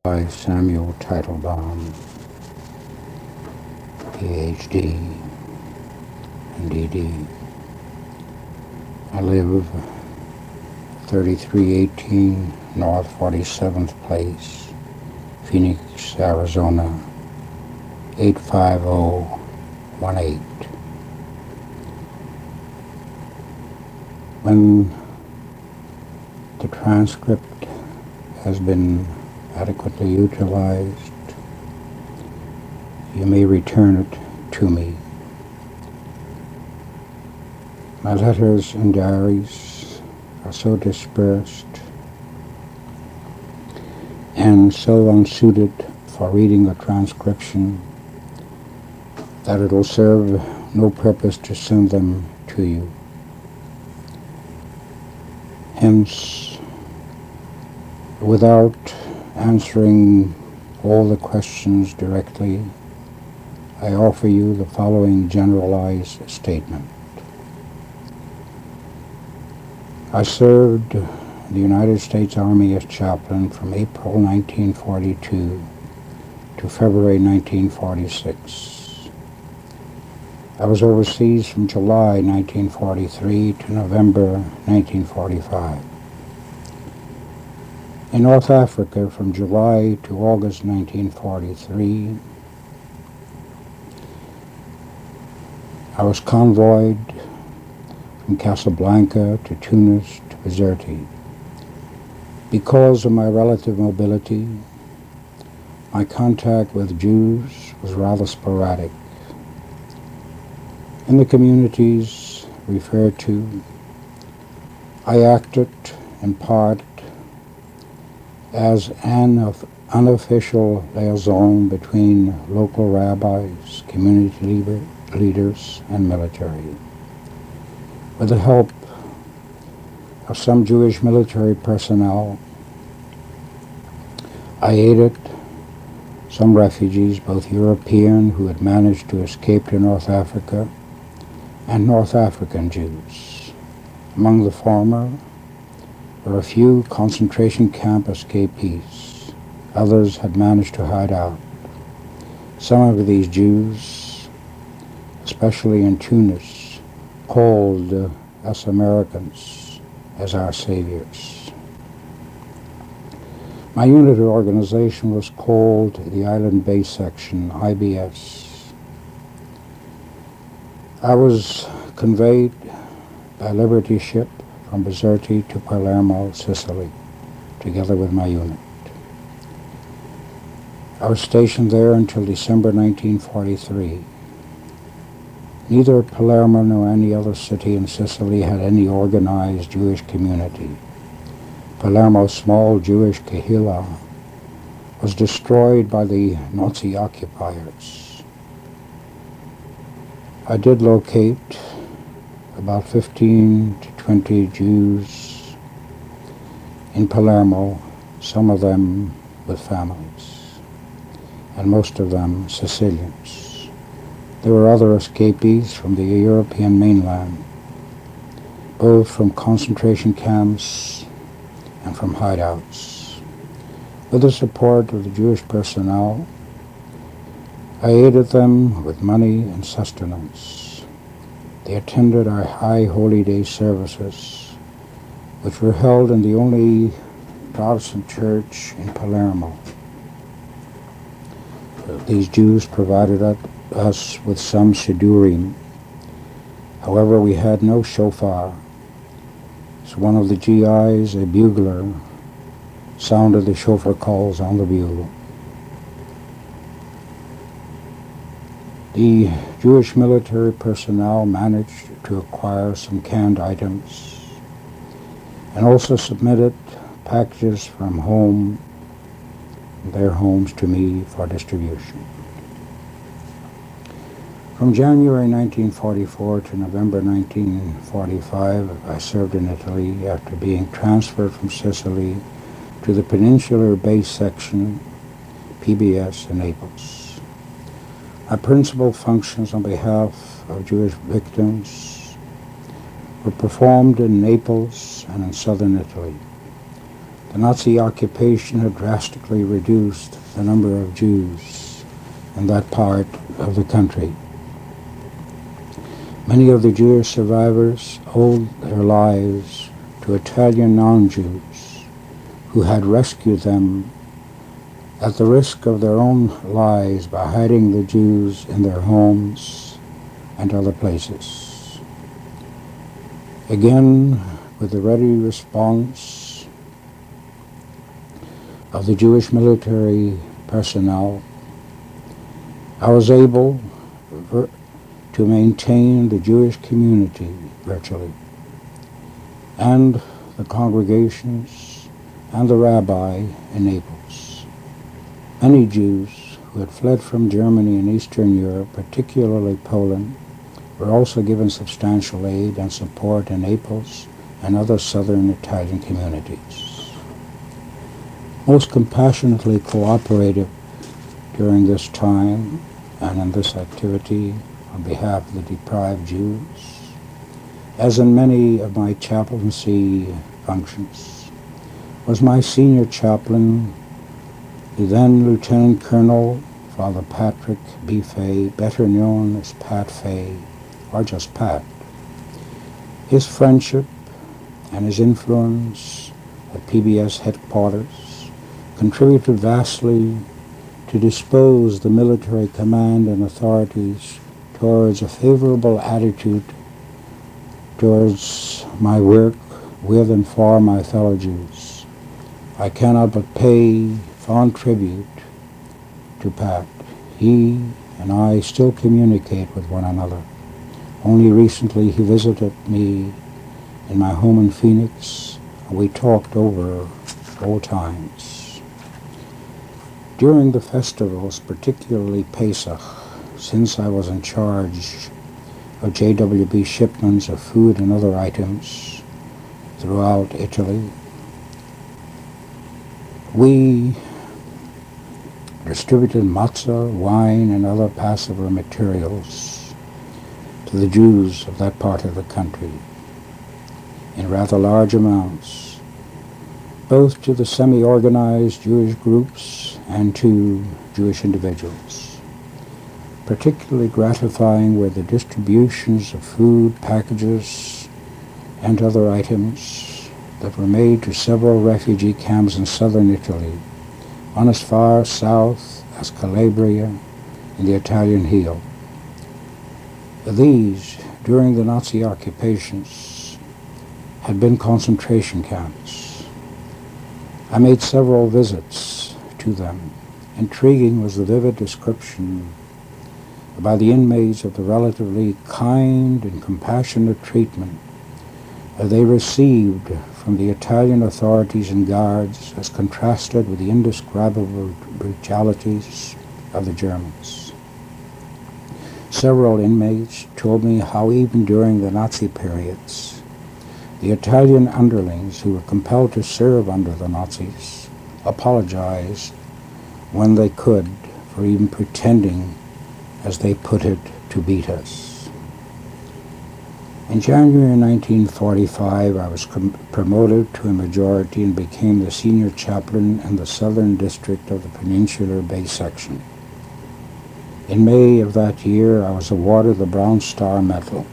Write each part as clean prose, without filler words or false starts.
By Samuel Teitelbaum, Ph.D. and D.D. I live 3318 North 47th Place, Phoenix, Arizona, 85018. When the transcript has been adequately utilized, you may return it to me. My letters and diaries are so dispersed and so unsuited for reading a transcription that it will serve no purpose to send them to you. Hence, without answering all the questions directly, I offer you the following generalized statement. I served in the United States Army as chaplain from April 1942 to February 1946. I was overseas from July 1943 to November 1945. In North Africa from July to August 1943, I was convoyed from Casablanca to Tunis to Bizerte. Because of my relative mobility, my contact with Jews was rather sporadic. In the communities referred to, I acted in part as an unofficial liaison between local rabbis, community leaders, and military. With the help of some Jewish military personnel, I aided some refugees, both European who had managed to escape to North Africa, and North African Jews. Among the former were a few concentration camp escapees. Others had managed to hide out. Some of these Jews, especially in Tunis, called us Americans as our saviors. My unit of organization was called the Island Base Section, IBS. I was conveyed by Liberty ship from Bizerte to Palermo, Sicily, together with my unit. I was stationed there until December 1943. Neither Palermo nor any other city in Sicily had any organized Jewish community. Palermo's small Jewish kahila was destroyed by the Nazi occupiers. I did locate about 15 to 20 Jews in Palermo, some of them with families, and most of them Sicilians. There were other escapees from the European mainland, both from concentration camps and from hideouts. With the support of the Jewish personnel, I aided them with money and sustenance. They attended our high holy day services, which were held in the only Protestant church in Palermo. These Jews provided us with some shidurim. However, we had no shofar, so one of the GIs, a bugler, sounded the shofar calls on the bugle. The Jewish military personnel managed to acquire some canned items and also submitted packages from their homes to me for distribution. From January 1944 to November 1945, I served in Italy after being transferred from Sicily to the Peninsular Base Section, PBS, in Naples. My principal functions on behalf of Jewish victims were performed in Naples and in southern Italy. The Nazi occupation had drastically reduced the number of Jews in that part of the country. Many of the Jewish survivors owed their lives to Italian non-Jews who had rescued them at the risk of their own lives by hiding the Jews in their homes and other places. Again, with the ready response of the Jewish military personnel, I was able to maintain the Jewish community virtually, and the congregations and the rabbi in Naples. Many Jews who had fled from Germany and Eastern Europe, particularly Poland, were also given substantial aid and support in Naples and other southern Italian communities. Most compassionately cooperative during this time and in this activity on behalf of the deprived Jews, as in many of my chaplaincy functions, was my senior chaplain, the then Lieutenant Colonel Father Patrick B. Fay, better known as Pat Fay, or just Pat. His friendship and his influence at PBS headquarters contributed vastly to dispose the military command and authorities towards a favorable attitude towards my work with and for my fellow Jews. I cannot but pay fond tribute to Pat. He and I still communicate with one another. Only recently he visited me in my home in Phoenix, and we talked over old times. During the festivals, particularly Pesach, since I was in charge of JWB shipments of food and other items throughout Italy, we distributed matzah, wine, and other Passover materials to the Jews of that part of the country in rather large amounts, both to the semi-organized Jewish groups and to Jewish individuals. Particularly gratifying were the distributions of food, packages, and other items that were made to several refugee camps in southern Italy, on as far south as Calabria in the Italian Heel. These, during the Nazi occupations, had been concentration camps. I made several visits to them. Intriguing was the vivid description by the inmates of the relatively kind and compassionate treatment they received from the Italian authorities and guards as contrasted with the indescribable brutalities of the Germans. Several inmates told me how even during the Nazi periods, the Italian underlings who were compelled to serve under the Nazis apologized when they could for even pretending, as they put it, to beat us. In January 1945, I was promoted to a majority and became the senior chaplain in the southern district of the Peninsular Bay Section. In May of that year, I was awarded the Bronze Star Medal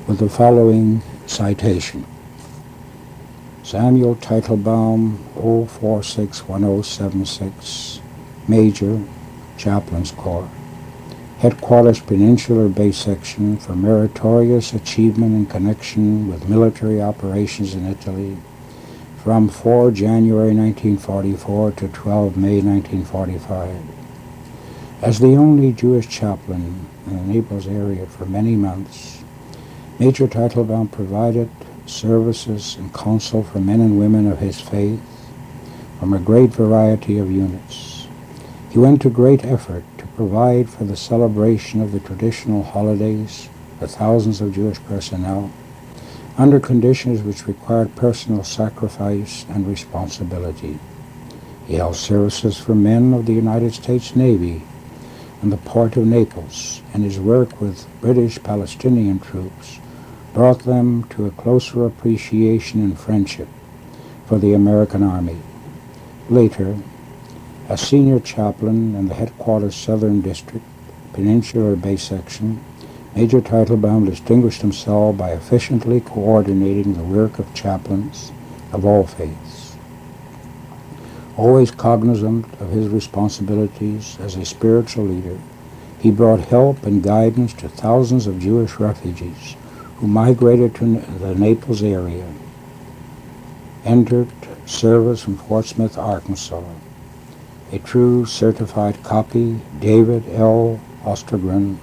with the following citation: Samuel Teitelbaum, 0461076, Major, Chaplain's Corps, Headquarters Peninsular Bay Section, for meritorious achievement in connection with military operations in Italy from 4 January 1944 to 12 May 1945. As the only Jewish chaplain in the Naples area for many months, Major Teitelbaum provided services and counsel for men and women of his faith from a great variety of units. He went to great effort to provide for the celebration of the traditional holidays for thousands of Jewish personnel under conditions which required personal sacrifice and responsibility. He held services for men of the United States Navy in the port of Naples, and his work with British Palestinian troops brought them to a closer appreciation and friendship for the American Army. Later, as senior chaplain in the headquarters Southern District, Peninsular Bay Section, Major Teitelbaum distinguished himself by efficiently coordinating the work of chaplains of all faiths. Always cognizant of his responsibilities as a spiritual leader, he brought help and guidance to thousands of Jewish refugees who migrated to the Naples area, entered service from Fort Smith, Arkansas. A true certified copy, David L. Ostergren,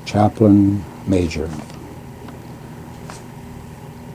Chaplain Major.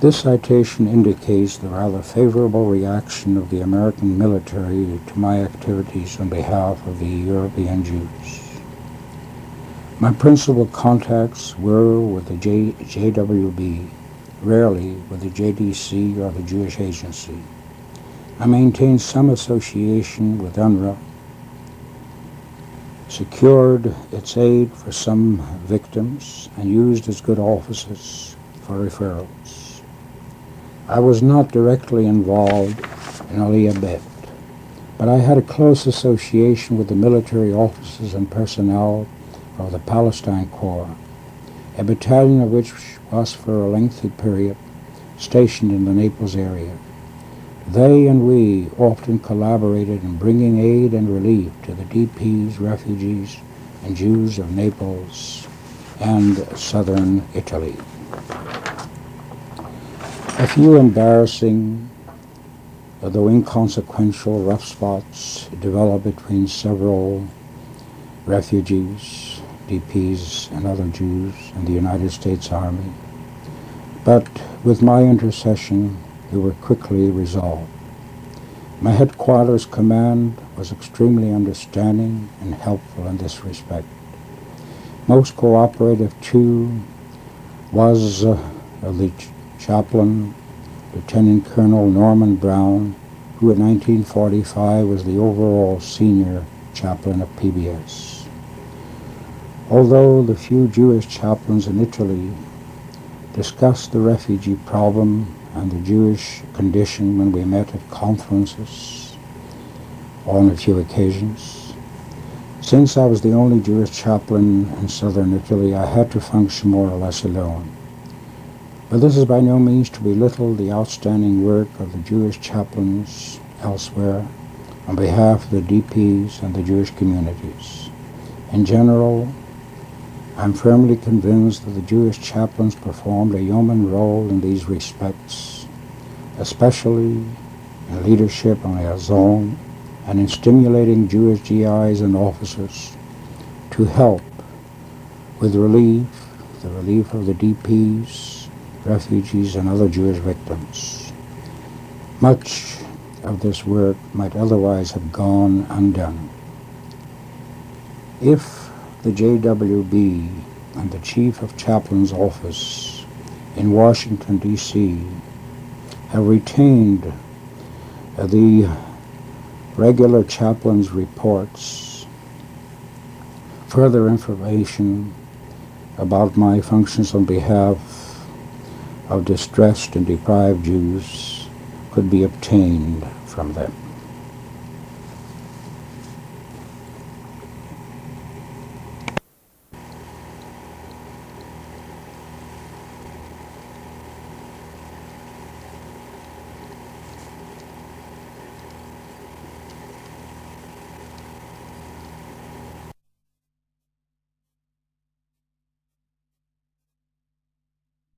This citation indicates the rather favorable reaction of the American military to my activities on behalf of the European Jews. My principal contacts were with the JWB, rarely with the JDC or the Jewish Agency. I maintained some association with UNRWA, secured its aid for some victims, and used its good offices for referrals. I was not directly involved in Aliyah Bet, but I had a close association with the military officers and personnel of the Palestine Corps, a battalion of which was for a lengthy period stationed in the Naples area. They and we often collaborated in bringing aid and relief to the DPs, refugees, and Jews of Naples and southern Italy. A few embarrassing, though inconsequential, rough spots developed between several refugees, DPs, and other Jews in the United States Army. But with my intercession, they were quickly resolved. My headquarters command was extremely understanding and helpful in this respect. Most cooperative, too, was the chaplain, Lieutenant Colonel Norman Brown, who in 1945 was the overall senior chaplain of PBS. Although the few Jewish chaplains in Italy discussed the refugee problem and the Jewish condition when we met at conferences on a few occasions, since I was the only Jewish chaplain in southern Italy, I had to function more or less alone. But this is by no means to belittle the outstanding work of the Jewish chaplains elsewhere on behalf of the DPs and the Jewish communities. In general, I'm firmly convinced that the Jewish chaplains performed a yeoman role in these respects, especially in leadership on their zone and in stimulating Jewish GIs and officers to help with the relief of the DPs, refugees, and other Jewish victims. Much of this work might otherwise have gone undone. If the JWB and the Chief of Chaplain's Office in Washington, D.C. have retained the regular chaplain's reports, further information about my functions on behalf of distressed and deprived Jews could be obtained from them.